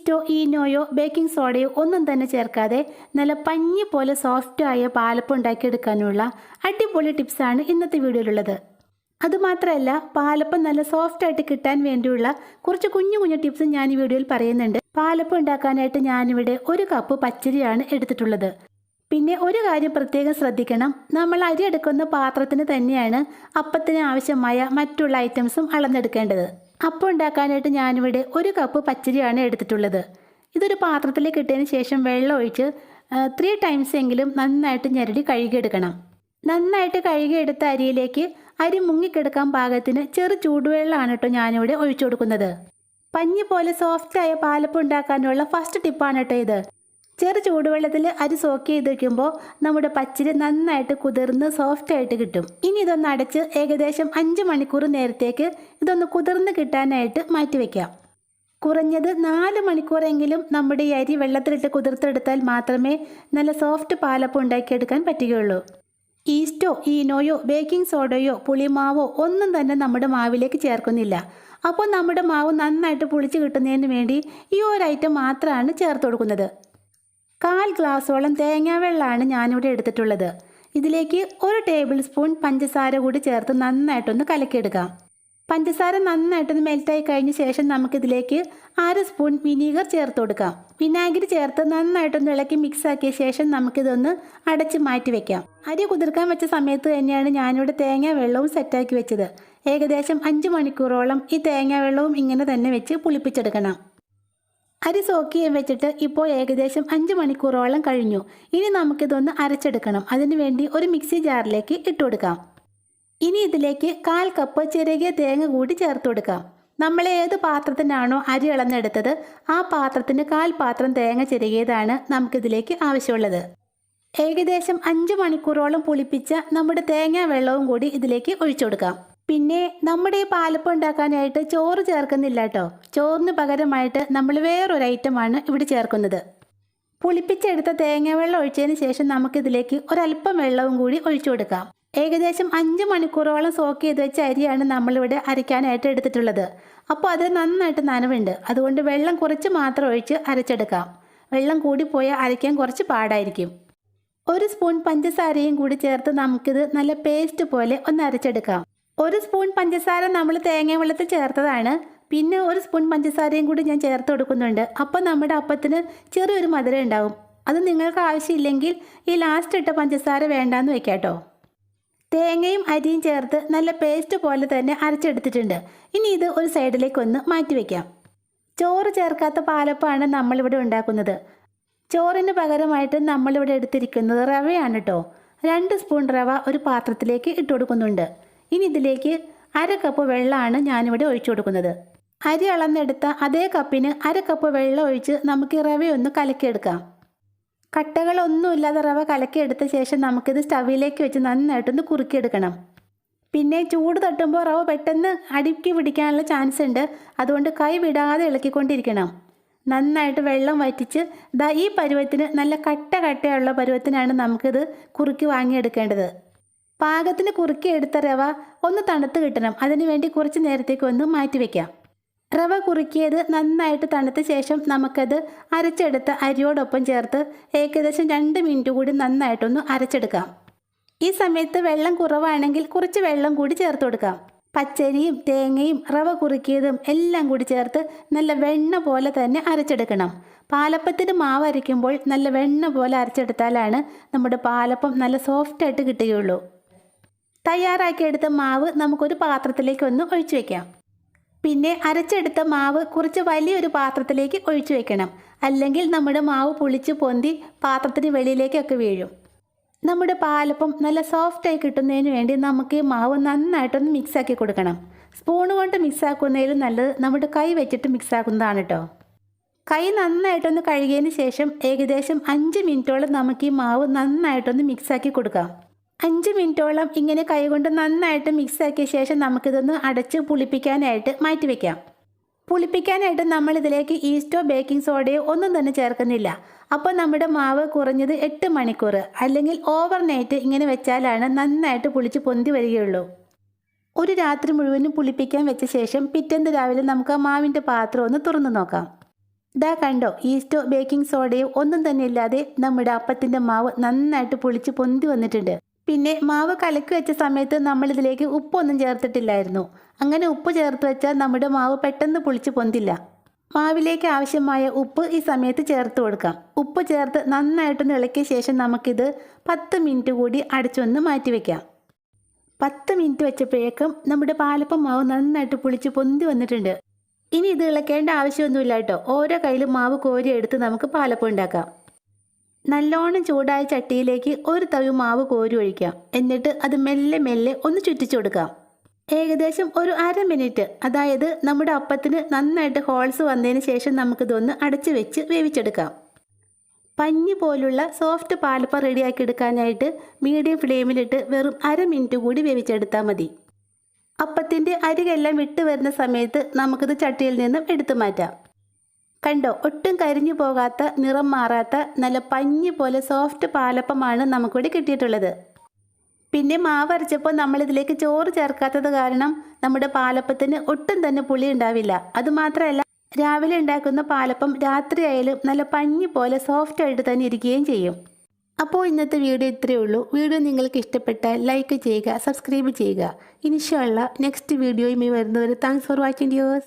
ഈസ്റ്റോ ഈനോയോ baking സോഡയോ ഒന്നും തന്നെ ചേർക്കാതെ നല്ല പഞ്ഞി പോലെ സോഫ്റ്റായ പാലപ്പം ഉണ്ടാക്കിയെടുക്കാനുള്ള അടിപൊളി ടിപ്സാണ് ഇന്നത്തെ വീഡിയോയിലുള്ളത്. അതുമാത്രമല്ല, പാലപ്പം നല്ല സോഫ്റ്റായിട്ട് കിട്ടാൻ വേണ്ടിയുള്ള കുറച്ച് കുഞ്ഞു കുഞ്ഞു ടിപ്സ് ഞാൻ ഈ വീഡിയോയിൽ പറയുന്നുണ്ട്. പാലപ്പം ഉണ്ടാക്കാനായിട്ട് ഞാനിവിടെ 1 കപ്പ് പച്ചരിയാണ് എടുത്തിട്ടുള്ളത്. പിന്നെ ഒരു കാര്യം പ്രത്യേകം ശ്രദ്ധിക്കണം, നമ്മൾ അരി എടുക്കുന്ന പാത്രത്തിന് തന്നെയാണ് അപ്പത്തിന് ആവശ്യമായ മറ്റുള്ള ഐറ്റംസും അളന്നെടുക്കേണ്ടത്. അപ്പം ഉണ്ടാക്കാനായിട്ട് ഞാനിവിടെ 1 കപ്പ് പച്ചരിയാണ് എടുത്തിട്ടുള്ളത്. ഇതൊരു പാത്രത്തിലേക്ക് ഇട്ടതിന് ശേഷം വെള്ളം ഒഴിച്ച് 3 ടൈംസ് എങ്കിലും നന്നായിട്ട് ഞെരടി കഴുകിയെടുക്കണം. നന്നായിട്ട് കഴുകിയെടുത്ത അരിയിലേക്ക് അരി മുങ്ങിക്കിടക്കാൻ പാകത്തിന് ചെറു ചൂടുവെള്ളമാണ് കേട്ടോ ഞാനിവിടെ ഒഴിച്ചു കൊടുക്കുന്നത്. പഞ്ഞി പോലെ സോഫ്റ്റായ പാലപ്പം ഉണ്ടാക്കാനുള്ള ഫസ്റ്റ് ടിപ്പാണ് കേട്ടോ ഇത്. ചെറു ചൂടുവെള്ളത്തിൽ അരി സോക്ക് ചെയ്ത് വയ്ക്കുമ്പോൾ നമ്മുടെ പച്ചരി നന്നായിട്ട് കുതിർന്ന് സോഫ്റ്റായിട്ട് കിട്ടും. ഇനി ഇതൊന്ന് അടച്ച് ഏകദേശം 5 മണിക്കൂർ നേരത്തേക്ക് ഇതൊന്ന് കുതിർന്ന് കിട്ടാനായിട്ട് മാറ്റിവെക്കാം. കുറഞ്ഞത് 4 മണിക്കൂറെങ്കിലും നമ്മുടെ ഈ അരി വെള്ളത്തിലിട്ട് കുതിർത്തെടുത്താൽ മാത്രമേ നല്ല സോഫ്റ്റ് പാലപ്പം ഉണ്ടാക്കിയെടുക്കാൻ പറ്റുകയുള്ളൂ. ഈസ്റ്റോ ഈനോയോ ബേക്കിംഗ് സോഡയോ പുളിമാവോ ഒന്നും തന്നെ നമ്മുടെ മാവിലേക്ക് ചേർക്കുന്നില്ല. അപ്പോൾ നമ്മുടെ മാവ് നന്നായിട്ട് പുളിച്ച് കിട്ടുന്നതിന് വേണ്ടി ഈ ഒരു ഐറ്റം മാത്രമാണ് ചേർത്ത് കൊടുക്കുന്നത്. 1/4 ഗ്ലാസോളം തേങ്ങാവെള്ളമാണ് ഞാനിവിടെ എടുത്തിട്ടുള്ളത്. ഇതിലേക്ക് 1 ടേബിൾ സ്പൂൺ പഞ്ചസാര കൂടി ചേർത്ത് നന്നായിട്ടൊന്ന് കലക്കിയെടുക്കാം. പഞ്ചസാര നന്നായിട്ടൊന്ന് മെൽറ്റായി കഴിഞ്ഞ ശേഷം നമുക്കിതിലേക്ക് 1/2 സ്പൂൺ വിനീഗർ ചേർത്ത് കൊടുക്കാം. വിനാഗിരി ചേർത്ത് നന്നായിട്ടൊന്ന് ഇളക്കി മിക്സ് ആക്കിയ ശേഷം നമുക്കിതൊന്ന് അടച്ച് മാറ്റി വെക്കാം. അരി കുതിർക്കാൻ വെച്ച സമയത്ത് തന്നെയാണ് ഞാനിവിടെ തേങ്ങാ വെള്ളവും സെറ്റാക്കി വെച്ചത്. ഏകദേശം 5 മണിക്കൂറോളം ഈ തേങ്ങാ വെള്ളവും ഇങ്ങനെ തന്നെ വെച്ച് പുളിപ്പിച്ചെടുക്കണം. അരി സോക്ക് ചെയ്യാൻ വെച്ചിട്ട് ഇപ്പോൾ ഏകദേശം 5 മണിക്കൂറോളം കഴിഞ്ഞു. ഇനി നമുക്കിതൊന്ന് അരച്ചെടുക്കണം. അതിനുവേണ്ടി ഒരു മിക്സി ജാറിലേക്ക് ഇട്ട് കൊടുക്കാം. ഇനി ഇതിലേക്ക് 1/4 കപ്പ് ചിരകിയ തേങ്ങ കൂടി ചേർത്ത് കൊടുക്കാം. നമ്മൾ ഏത് പാത്രത്തിനാണോ അരി ഇളന്നെടുത്തത് ആ പാത്രത്തിന് 1/4 പാത്രം തേങ്ങ ചിരകിയതാണ് നമുക്കിതിലേക്ക് ആവശ്യമുള്ളത്. ഏകദേശം 5 മണിക്കൂറോളം പുളിപ്പിച്ച നമ്മുടെ തേങ്ങാ വെള്ളവും കൂടി ഇതിലേക്ക് ഒഴിച്ചു കൊടുക്കാം. പിന്നെ നമ്മുടെ ഈ പാലപ്പം ഉണ്ടാക്കാനായിട്ട് ചോറ് ചേർക്കുന്നില്ല കേട്ടോ. ചോറിന് പകരമായിട്ട് നമ്മൾ വേറൊരു ഐറ്റമാണ് ഇവിടെ ചേർക്കുന്നത്. പുളിപ്പിച്ചെടുത്ത തേങ്ങ വെള്ളം ഒഴിച്ചതിന് ശേഷം നമുക്കിതിലേക്ക് ഒരല്പം വെള്ളവും കൂടി ഒഴിച്ചു കൊടുക്കാം. ഏകദേശം 5 മണിക്കൂറോളം സോക്ക് ചെയ്ത് വെച്ച അരിയാണ് നമ്മളിവിടെ അരയ്ക്കാനായിട്ട് എടുത്തിട്ടുള്ളത്. അപ്പോൾ അത് നന്നായിട്ട് നനവുണ്ട്. അതുകൊണ്ട് വെള്ളം കുറച്ച് മാത്രം ഒഴിച്ച് അരച്ചെടുക്കാം. വെള്ളം കൂടിപ്പോയാൽ അരയ്ക്കാൻ കുറച്ച് പാടായിരിക്കും. 1 സ്പൂൺ പഞ്ചസാരയും കൂടി ചേർത്ത് നമുക്കിത് നല്ല പേസ്റ്റ് പോലെ ഒന്ന് അരച്ചെടുക്കാം. 1 സ്പൂൺ പഞ്ചസാര നമ്മൾ തേങ്ങ വെള്ളത്തിൽ ചേർത്തതാണ്. പിന്നെ 1 സ്പൂൺ പഞ്ചസാരയും കൂടി ഞാൻ ചേർത്ത് കൊടുക്കുന്നുണ്ട്. അപ്പോൾ നമ്മുടെ അപ്പത്തിന് ചെറിയൊരു മധുരം ഉണ്ടാവും. അത് നിങ്ങൾക്ക് ആവശ്യമില്ലെങ്കിൽ ഈ ലാസ്റ്റ് ഇട്ട പഞ്ചസാര വേണ്ടാന്ന് വെക്കാം കേട്ടോ. തേങ്ങയും അരിയും ചേർത്ത് നല്ല പേസ്റ്റ് പോലെ തന്നെ അരച്ചെടുത്തിട്ടുണ്ട്. ഇനി ഇത് ഒരു സൈഡിലേക്ക് ഒന്ന് മാറ്റി വയ്ക്കാം. ചോറ് ചേർക്കാത്ത പാലപ്പമാണ് നമ്മളിവിടെ ഉണ്ടാക്കുന്നത്. ചോറിന് പകരമായിട്ട് നമ്മളിവിടെ എടുത്തിരിക്കുന്നത് റവയാണ് കേട്ടോ. 2 സ്പൂൺ റവ ഒരു പാത്രത്തിലേക്ക് ഇട്ട് കൊടുക്കുന്നുണ്ട്. ഇനി ഇതിലേക്ക് 1/2 കപ്പ് വെള്ളമാണ് ഞാനിവിടെ ഒഴിച്ചു കൊടുക്കുന്നത്. അരി അളന്നെടുത്ത അതേ കപ്പിന് 1/2 കപ്പ് വെള്ളം ഒഴിച്ച് നമുക്ക് ഈ റവയൊന്ന് കലക്കിയെടുക്കാം. കട്ടകളൊന്നുമില്ലാതെ റവ കലക്കിയെടുത്ത ശേഷം നമുക്കിത് സ്റ്റവിലേക്ക് വെച്ച് നന്നായിട്ടൊന്ന് കുറുക്കിയെടുക്കണം. പിന്നെ ചൂട് തട്ടുമ്പോൾ റവ പെട്ടെന്ന് അടുക്കി പിടിക്കാനുള്ള ചാൻസ് ഉണ്ട്. അതുകൊണ്ട് കൈ വിടാതെ ഇളക്കിക്കൊണ്ടിരിക്കണം. നന്നായിട്ട് വെള്ളം വറ്റിച്ച് ഈ പരുവത്തിന് നല്ല കട്ടയുള്ള പരുവത്തിനാണ് നമുക്കിത് കുറുക്കി വാങ്ങിയെടുക്കേണ്ടത്. പാകത്തിന് കുറുക്കിയെടുത്ത റവ ഒന്ന് തണുത്ത് കിട്ടണം. അതിനുവേണ്ടി കുറച്ച് നേരത്തേക്ക് ഒന്ന് മാറ്റിവെക്കാം. റവ കുറുക്കിയത് നന്നായിട്ട് തണുത്ത ശേഷം നമുക്കത് അരച്ചെടുത്ത അരിയോടൊപ്പം ചേർത്ത് ഏകദേശം 2 മിനിറ്റ് കൂടി നന്നായിട്ടൊന്ന് അരച്ചെടുക്കാം. ഈ സമയത്ത് വെള്ളം കുറവാണെങ്കിൽ കുറച്ച് വെള്ളം കൂടി ചേർത്ത് കൊടുക്കാം. പച്ചരിയും തേങ്ങയും റവ കുറുക്കിയതും എല്ലാം കൂടി ചേർത്ത് നല്ല വെണ്ണ പോലെ തന്നെ അരച്ചെടുക്കണം. പാലപ്പത്തിന് മാവ് അരയ്ക്കുമ്പോൾ നല്ല വെണ്ണ പോലെ അരച്ചെടുത്താലാണ് നമ്മുടെ പാലപ്പം നല്ല സോഫ്റ്റായിട്ട് കിട്ടുകയുള്ളൂ. തയ്യാറാക്കിയെടുത്ത മാവ് നമുക്കൊരു പാത്രത്തിലേക്ക് ഒന്ന് ഒഴിച്ചു വയ്ക്കാം. പിന്നെ അരച്ചെടുത്ത മാവ് കുറച്ച് വലിയൊരു പാത്രത്തിലേക്ക് ഒഴിച്ചു വെക്കണം. അല്ലെങ്കിൽ നമ്മുടെ മാവ് പുളിച്ച് പൊന്തി പാത്രത്തിന് വെളിയിലേക്കൊക്കെ വീഴും. നമ്മുടെ പാലപ്പം നല്ല സോഫ്റ്റായി കിട്ടുന്നതിന് വേണ്ടി നമുക്ക് ഈ മാവ് നന്നായിട്ടൊന്ന് മിക്സാക്കി കൊടുക്കണം. സ്പൂൺ കൊണ്ട് മിക്സാക്കുന്നതിലും നല്ലത് നമ്മുടെ കൈ വെച്ചിട്ട് മിക്സാക്കുന്നതാണ് കേട്ടോ. കൈ നന്നായിട്ടൊന്ന് കഴുകിയതിന് ശേഷം ഏകദേശം 5 മിനിറ്റോളം നമുക്ക് ഈ മാവ് നന്നായിട്ടൊന്ന് മിക്സാക്കി കൊടുക്കാം. 5 മിനിറ്റോളം ഇങ്ങനെ കൈകൊണ്ട് നന്നായിട്ട് മിക്സാക്കിയ ശേഷം നമുക്കിതൊന്ന് അടച്ച് പുളിപ്പിക്കാനായിട്ട് മാറ്റിവെക്കാം. പുളിപ്പിക്കാനായിട്ട് നമ്മളിതിലേക്ക് ഈസ്റ്റോ ബേക്കിംഗ് സോഡയോ ഒന്നും തന്നെ ചേർക്കുന്നില്ല. അപ്പോൾ നമ്മുടെ മാവ് കുറഞ്ഞത് 8 മണിക്കൂർ അല്ലെങ്കിൽ ഓവർനൈറ്റ് ഇങ്ങനെ വെച്ചാലാണ് നന്നായിട്ട് പുളിച്ച് പൊന്തി വരികയുള്ളൂ. ഒരു രാത്രി മുഴുവനും പുളിപ്പിക്കാൻ വെച്ച ശേഷം പിറ്റേന്ന് രാവിലെ നമുക്ക് ആ മാവിൻ്റെ പാത്രം ഒന്ന് തുറന്നു നോക്കാം. ഇതാ കണ്ടോ, ഈസ്റ്റോ ബേക്കിംഗ് സോഡയും ഒന്നും തന്നെ ഇല്ലാതെ നമ്മുടെ അപ്പത്തിൻ്റെ മാവ് നന്നായിട്ട് പുളിച്ച് പൊന്തി വന്നിട്ടുണ്ട്. പിന്നെ മാവ് കലക്കി വെച്ച സമയത്ത് നമ്മളിതിലേക്ക് ഉപ്പൊന്നും ചേർത്തിട്ടില്ലായിരുന്നു. അങ്ങനെ ഉപ്പ് ചേർത്ത് വെച്ചാൽ നമ്മുടെ മാവ് പെട്ടെന്ന് പുളിച്ച് പൊന്തില്ല. മാവിലേക്ക് ആവശ്യമായ ഉപ്പ് ഈ സമയത്ത് ചേർത്ത് കൊടുക്കാം. ഉപ്പ് ചേർത്ത് നന്നായിട്ടൊന്ന് ഇളക്കിയ ശേഷം നമുക്കിത് 10 മിനിറ്റ് കൂടി അടച്ചൊന്ന് മാറ്റി വയ്ക്കാം. 10 മിനിറ്റ് വെച്ചപ്പോഴേക്കും നമ്മുടെ പാലപ്പം മാവ് നന്നായിട്ട് പുളിച്ച് പൊന്തി വന്നിട്ടുണ്ട്. ഇനി ഇത് ഇളക്കേണ്ട ആവശ്യമൊന്നുമില്ല കേട്ടോ. ഓരോ കയ്യിലും മാവ് കോരി എടുത്ത് നമുക്ക് പാലപ്പം ഉണ്ടാക്കാം. നല്ലോണം ചൂടായ ചട്ടിയിലേക്ക് ഒരു തവി മാവ് കോരി ഒഴിക്കാം. എന്നിട്ട് അത് മെല്ലെ മെല്ലെ ഒന്ന് ചുറ്റിച്ചു കൊടുക്കാം. ഏകദേശം ഒരു 1/2 മിനിറ്റ്, അതായത് നമ്മുടെ അപ്പത്തിന് നന്നായിട്ട് ഹോൾസ് വന്നതിന് ശേഷം നമുക്കിതൊന്ന് അടച്ചു വെച്ച് വേവിച്ചെടുക്കാം. പഞ്ഞി പോലുള്ള സോഫ്റ്റ് പാലപ്പം റെഡിയാക്കി എടുക്കാനായിട്ട് മീഡിയം ഫ്ലെയിമിലിട്ട് വെറും 1/2 മിനിറ്റ് കൂടി വേവിച്ചെടുത്താൽ മതി. അപ്പത്തിൻ്റെ അരികെല്ലാം വിട്ട് വരുന്ന സമയത്ത് നമുക്കിത് ചട്ടിയിൽ നിന്നും എടുത്തു മാറ്റാം. കണ്ടോ, ഒട്ടും കരിഞ്ഞു പോകാത്ത, നിറം മാറാത്ത നല്ല പഞ്ഞി പോലെ സോഫ്റ്റ് പാലപ്പമാണ് നമുക്കിവിടെ കിട്ടിയിട്ടുള്ളത്. പിന്നെ മാവ് അരച്ചപ്പോൾ നമ്മളിതിലേക്ക് ചോറ് ചേർക്കാത്തത് കാരണം നമ്മുടെ പാലപ്പത്തിന് ഒട്ടും തന്നെ പുളി ഉണ്ടാവില്ല. അതുമാത്രമല്ല, രാവിലെ ഉണ്ടാക്കുന്ന പാലപ്പം രാത്രിയായാലും നല്ല പഞ്ഞി പോലെ സോഫ്റ്റ് ആയിട്ട് തന്നെ ഇരിക്കുകയും ചെയ്യും. അപ്പോൾ ഇന്നത്തെ വീഡിയോ ഇത്രയേ ഉള്ളൂ. വീഡിയോ നിങ്ങൾക്ക് ഇഷ്ടപ്പെട്ടാൽ ലൈക്ക് ചെയ്യുക, സബ്സ്ക്രൈബ് ചെയ്യുക. ഇൻഷാ അല്ലാഹ് നെക്സ്റ്റ് വീഡിയോയുമായി വരുന്നവരെ താങ്ക്സ് ഫോർ വാച്ചിങ് വ്യൂവേഴ്സ്.